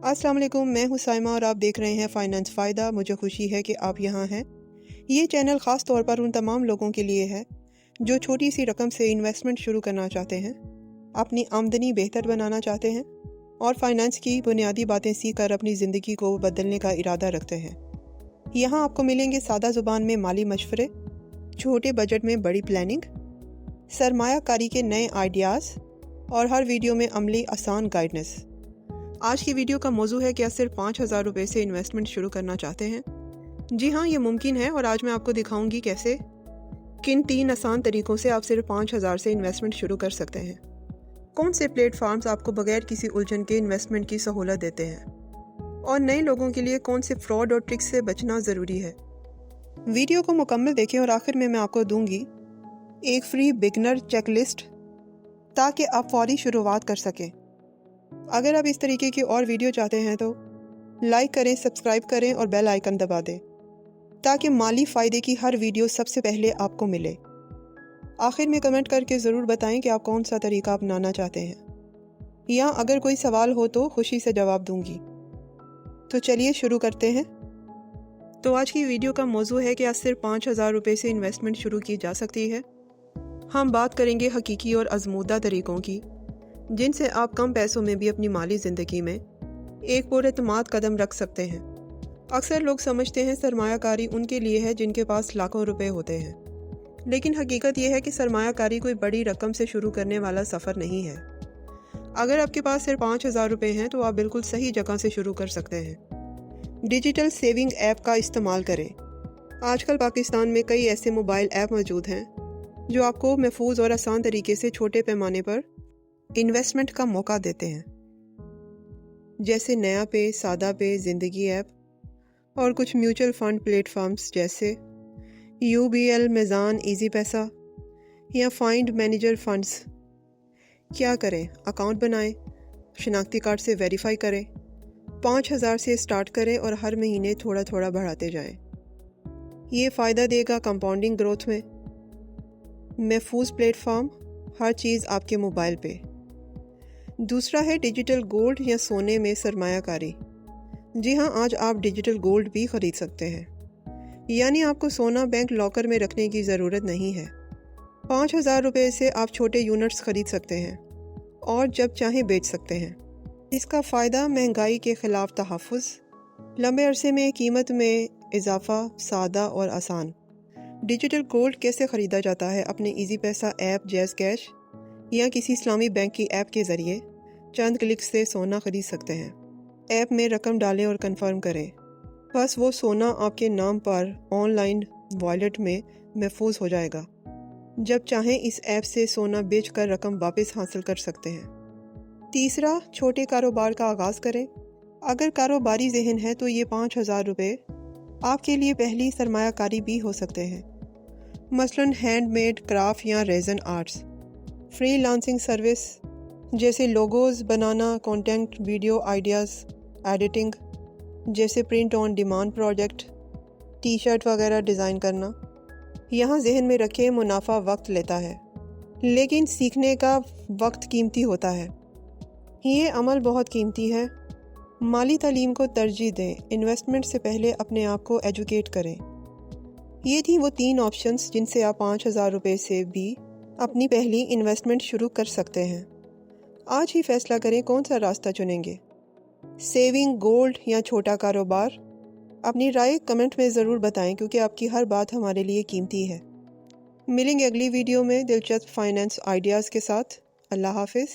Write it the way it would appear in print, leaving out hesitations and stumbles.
अस्सलाम वालेकुम, मैं हूं साइमा और आप देख रहे हैं फाइनेंस फ़ायदा। मुझे खुशी है कि आप यहां हैं। ये चैनल ख़ास तौर पर उन तमाम लोगों के लिए है जो छोटी सी रकम से इन्वेस्टमेंट शुरू करना चाहते हैं, अपनी आमदनी बेहतर बनाना चाहते हैं और फाइनेंस की बुनियादी बातें सीख कर अपनी ज़िंदगी को बदलने का इरादा रखते हैं। यहाँ आपको मिलेंगे सादा ज़ुबान में माली मशवरे, छोटे बजट में बड़ी प्लानिंग, सरमायाकारी के नए आइडियाज़ और हर वीडियो में अमली आसान गाइडेंस। आज की वीडियो का मौजू है क्या सिर्फ 5,000 रुपये से इन्वेस्टमेंट शुरू करना चाहते हैं? जी हाँ, ये मुमकिन है और आज मैं आपको दिखाऊंगी कैसे किन 3 आसान तरीकों से आप सिर्फ 5,000 से इन्वेस्टमेंट शुरू कर सकते हैं। कौन से प्लेटफॉर्म्स आपको बगैर किसी उलझन के इन्वेस्टमेंट की सहूलत देते हैं और नए लोगों के लिए कौन से फ्रॉड और ट्रिक्स से बचना ज़रूरी है। वीडियो को मुकम्मल देखें और आखिर में मैं आपको दूंगी एक फ्री बिगनर चेकलिस्ट ताकि आप फौरी शुरुआत कर सकें। अगर आप इस तरीके की और वीडियो चाहते हैं तो लाइक करें, सब्सक्राइब करें और बेल आइकन दबा दें ताकि माली फ़ायदे की हर वीडियो सबसे पहले आपको मिले। आखिर में कमेंट करके ज़रूर बताएं कि आप कौन सा तरीका अपनाना चाहते हैं या अगर कोई सवाल हो तो खुशी से जवाब दूंगी। तो चलिए शुरू करते हैं। तो आज की वीडियो का मौजू है कि आज सिर्फ 5,000 रुपये से इन्वेस्टमेंट शुरू की जा सकती है। हम बात करेंगे हकीकी और आजमूदा तरीकों की जिनसे आप कम पैसों में भी अपनी माली ज़िंदगी में एक पुरएतमाद कदम रख सकते हैं। अक्सर लोग समझते हैं सरमायाकारी उनके लिए है जिनके पास लाखों रुपए होते हैं, लेकिन हकीकत यह है कि सरमायाकारी कोई बड़ी रकम से शुरू करने वाला सफ़र नहीं है। अगर आपके पास सिर्फ 5,000 रुपये हैं तो आप बिल्कुल सही जगह से शुरू कर सकते हैं। डिजिटल सेविंग ऐप का इस्तेमाल करें। आजकल पाकिस्तान में कई ऐसे मोबाइल ऐप मौजूद हैं जो आपको महफूज और आसान तरीके से छोटे पैमाने पर इन्वेस्टमेंट का मौका देते हैं, जैसे नया पे, सादा पे, ज़िंदगी ऐप और कुछ म्यूचुअल फ़ंड प्लेटफॉर्म्स जैसे UBL, मीज़ान, इजी पैसा या फाइंड मैनेजर फंड्स। क्या करें? अकाउंट बनाएं, शनाख्ती कार्ड से वेरीफाई करें, 5,000 से स्टार्ट करें और हर महीने थोड़ा थोड़ा बढ़ाते जाएं। ये फ़ायदा देगा कंपाउंडिंग ग्रोथ में। महफूज प्लेटफॉर्म, हर चीज़ आपके मोबाइल पे। दूसरा है डिजिटल गोल्ड या सोने में सरमायाकारी। जी हाँ, आज आप डिजिटल गोल्ड भी ख़रीद सकते हैं, यानी आपको सोना बैंक लॉकर में रखने की ज़रूरत नहीं है। 5,000 रुपये से आप छोटे यूनिट्स ख़रीद सकते हैं और जब चाहें बेच सकते हैं। इसका फ़ायदा महंगाई के ख़िलाफ़ तहफ़्फ़ुज़, लंबे अरसे में कीमत में इजाफ़ा, सादा और आसान। डिजिटल गोल्ड कैसे ख़रीदा जाता है? अपने इजी पैसा ऐप, जैज़ कैश या किसी इस्लामी बैंक की ऐप के ज़रिए चंद क्लिक से सोना ख़रीद सकते हैं। ऐप में रकम डालें और कंफर्म करें, बस वो सोना आपके नाम पर ऑनलाइन वॉलेट में महफूज हो जाएगा। जब चाहें इस ऐप से सोना बेचकर रकम वापस हासिल कर सकते हैं। तीसरा, छोटे कारोबार का आगाज़ करें। अगर कारोबारी ज़हन है तो ये 5,000 रुपये आपके लिए पहली सरमायाकारी भी हो सकते हैं, मसलन हैंडमेड क्राफ्ट या रेज़न आर्ट्स। फ्रीलांसिंग सर्विस जैसे लोगोज़ बनाना, कंटेंट, वीडियो आइडियाज़, एडिटिंग जैसे print on demand project, T-shirt वगैरह डिज़ाइन करना। यहाँ जहन में रखें मुनाफा वक्त लेता है, लेकिन सीखने का वक्त कीमती होता है। ये अमल बहुत कीमती है। माली तालीम को तरजीह दें। इन्वेस्टमेंट से पहले अपने आप को एजुकेट करें। ये थी वो 3 ऑप्शंस जिनसे आप 5,000 रुपये से भी अपनी पहली इन्वेस्टमेंट शुरू कर सकते हैं। आज ही फैसला करें कौन सा रास्ता चुनेंगे, सेविंग, गोल्ड या छोटा कारोबार। अपनी राय कमेंट में ज़रूर बताएं क्योंकि आपकी हर बात हमारे लिए कीमती है। मिलेंगे अगली वीडियो में दिलचस्प फाइनेंस आइडियाज़ के साथ। अल्लाह हाफिज़।